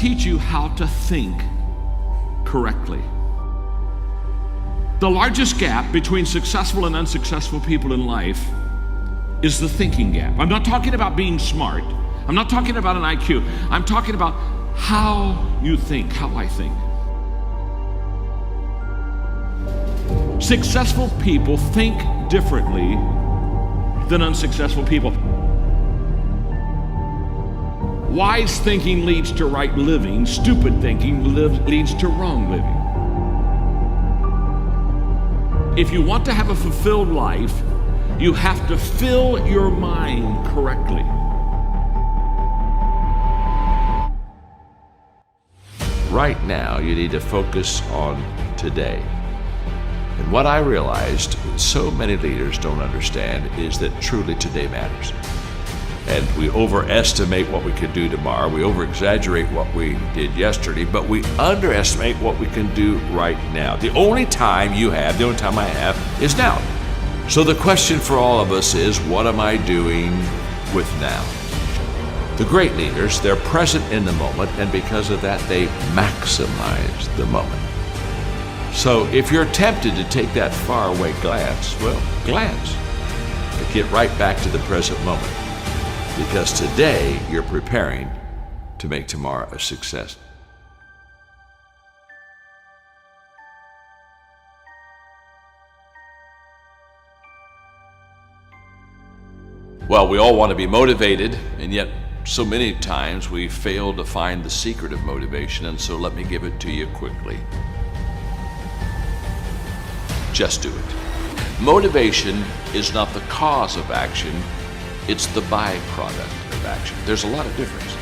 teach you how to think correctly. The largest gap between successful and unsuccessful people in life is the thinking gap. I'm not talking about being smart. I'm not talking about an IQ. I'm talking about how you think, how I think. Successful people think differently than unsuccessful people. Wise thinking leads to right living. Stupid thinking leads to wrong living. If you want to have a fulfilled life, you have to fill your mind correctly. Right now, you need to focus on today. And what I realized so many leaders don't understand is that truly today matters. And we overestimate what we can do tomorrow. We over-exaggerate what we did yesterday, but we underestimate what we can do right now. The only time you have, the only time I have, is now. So the question for all of us is, what am I doing with now? The great leaders, they're present in the moment, and because of that, they maximize the moment. So if you're tempted to take that faraway glance, well, glance. But get right back to the present moment. Because today, you're preparing to make tomorrow a success. Well, we all want to be motivated, and yet so many times we fail to find the secret of motivation, and so let me give it to you quickly. Just do it. Motivation is not the cause of action, it's the byproduct of action. There's a lot of difference.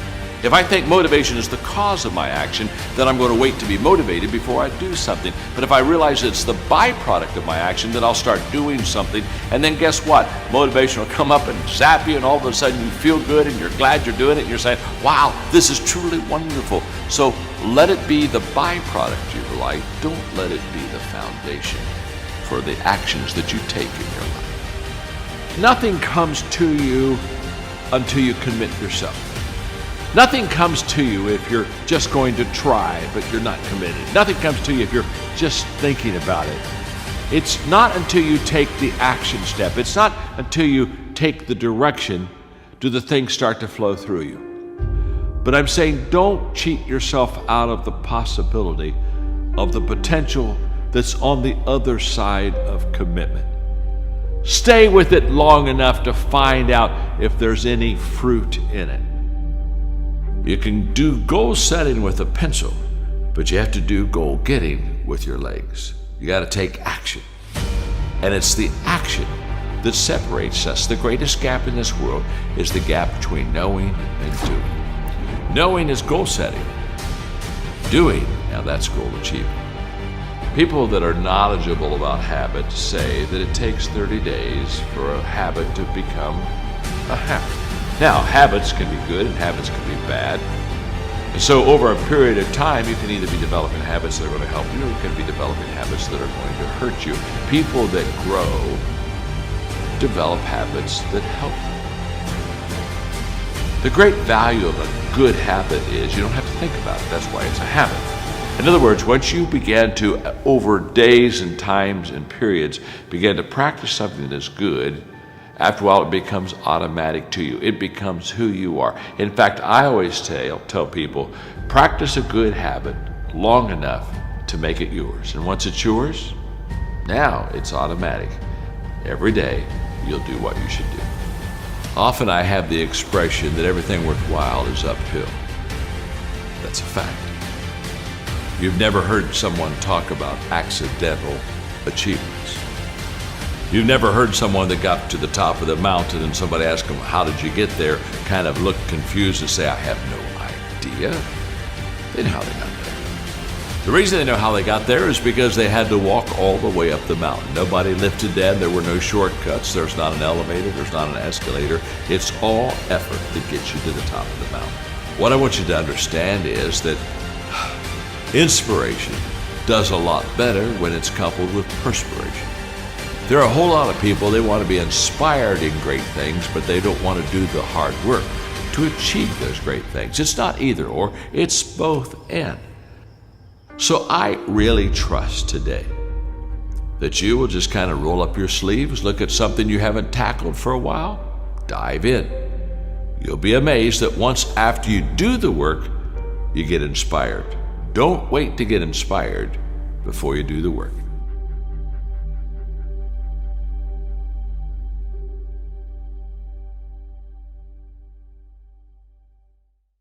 If I think motivation is the cause of my action, then I'm going to wait to be motivated before I do something. But if I realize it's the byproduct of my action, then I'll start doing something. And then guess what? Motivation will come up and zap you, and all of a sudden you feel good and you're glad you're doing it. And you're saying, wow, this is truly wonderful. So let it be the byproduct of your life. Don't let it be the foundation for the actions that you take in your life. Nothing comes to you until you commit yourself. Nothing comes to you if you're just going to try, but you're not committed. Nothing comes to you if you're just thinking about it. It's not until you take the action step. It's not until you take the direction do the things start to flow through you. But I'm saying don't cheat yourself out of the possibility of the potential that's on the other side of commitment. Stay with it long enough to find out if there's any fruit in it. You can do goal setting with a pencil, but you have to do goal getting with your legs. You got to take action. And it's the action that separates us. The greatest gap in this world is the gap between knowing and doing. Knowing is goal setting. Doing, now that's goal achieving. People that are knowledgeable about habits say that it takes 30 days for a habit to become a habit. Now, habits can be good and habits can be bad. And so over a period of time, you can either be developing habits that are going to help you, or you can be developing habits that are going to hurt you. People that grow develop habits that help them. The great value of a good habit is you don't have to think about it. That's why it's a habit. In other words, once you begin to, over days and times and periods, begin to practice something that is good, after a while, it becomes automatic to you. It becomes who you are. In fact, I always tell people, practice a good habit long enough to make it yours. And once it's yours, now it's automatic. Every day, you'll do what you should do. Often I have the expression that everything worthwhile is uphill. That's a fact. You've never heard someone talk about accidental achievements. You've never heard someone that got to the top of the mountain and somebody asked them, how did you get there? Kind of look confused and say, I have no idea. They know how they got there. The reason they know how they got there is because they had to walk all the way up the mountain. Nobody lifted them. There were no shortcuts. There's not an elevator. There's not an escalator. It's all effort that gets you to the top of the mountain. What I want you to understand is that inspiration does a lot better when it's coupled with perspiration. There are a whole lot of people, they want to be inspired in great things, but they don't want to do the hard work. to achieve those great things. It's not either or, it's both and. So I really trust today that you will just kind of roll up your sleeves, look at something you haven't tackled for a while, dive in. You'll be amazed that once after you do the work, you get inspired. Don't wait to get inspired before you do the work.